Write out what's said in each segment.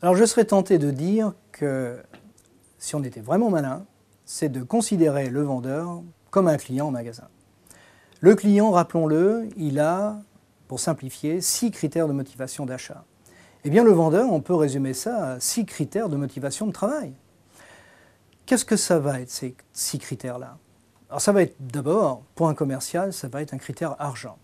Alors je serais tenté de dire que si on était vraiment malin, c'est de considérer le vendeur comme un client en magasin. Le client, rappelons-le, il a, pour simplifier, 6 critères de motivation d'achat. Eh bien le vendeur, on peut résumer ça à 6 critères de motivation de travail. Qu'est-ce que ça va être ces 6 critères-là? Alors ça va être d'abord, pour un commercial, ça va être un critère argent.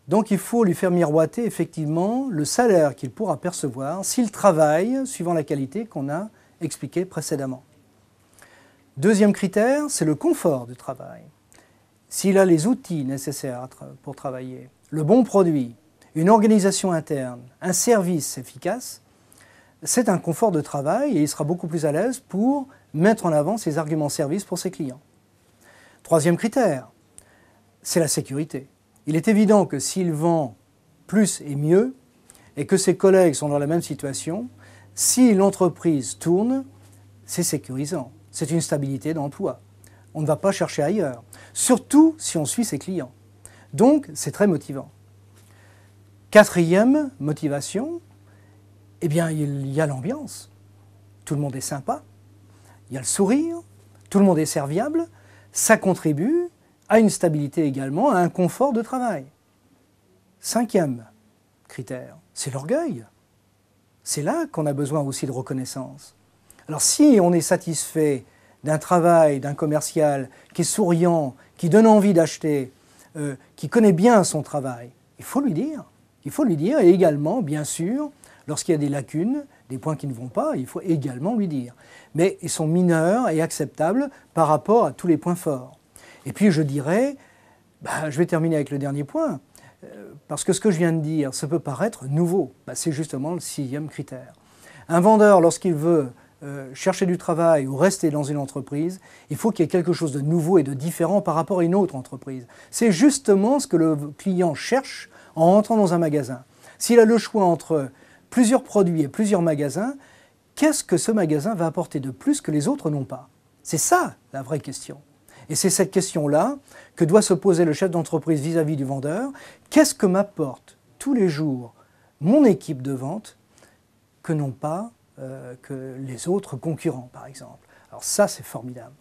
Donc il faut lui faire miroiter effectivement le salaire qu'il pourra percevoir s'il travaille suivant la qualité qu'on a expliquée précédemment. Deuxième critère, c'est le confort du travail. S'il a les outils nécessaires pour travailler, le bon produit, une organisation interne, un service efficace, c'est un confort de travail et il sera beaucoup plus à l'aise pour mettre en avant ses arguments service pour ses clients. Troisième critère, c'est la sécurité. Il est évident que s'il vend plus et mieux, et que ses collègues sont dans la même situation, si l'entreprise tourne, c'est sécurisant. C'est une stabilité d'emploi. On ne va pas chercher ailleurs, surtout si on suit ses clients. Donc, c'est très motivant. Quatrième motivation, eh bien, il y a l'ambiance. Tout le monde est sympa, il y a le sourire, tout le monde est serviable, ça contribue à une stabilité également, à un confort de travail. Cinquième critère, c'est l'orgueil. C'est là qu'on a besoin aussi de reconnaissance. Alors si on est satisfait d'un travail, d'un commercial qui est souriant, qui donne envie d'acheter, qui connaît bien son travail, il faut lui dire. Il faut lui dire et également, bien sûr, lorsqu'il y a des lacunes, des points qui ne vont pas, il faut également lui dire. Mais ils sont mineurs et acceptables par rapport à tous les points forts. Et puis je dirais, je vais terminer avec le dernier point, parce que ce que je viens de dire, ça peut paraître nouveau. C'est justement le 6e critère. Un vendeur, lorsqu'il veut chercher du travail ou rester dans une entreprise, il faut qu'il y ait quelque chose de nouveau et de différent par rapport à une autre entreprise. C'est justement ce que le client cherche en rentrant dans un magasin. S'il a le choix entre plusieurs produits et plusieurs magasins, qu'est-ce que ce magasin va apporter de plus que les autres n'ont pas? C'est ça la vraie question. Et c'est cette question-là que doit se poser le chef d'entreprise vis-à-vis du vendeur. Qu'est-ce que m'apporte tous les jours mon équipe de vente que n'ont pas que les autres concurrents, par exemple? Alors ça, c'est formidable.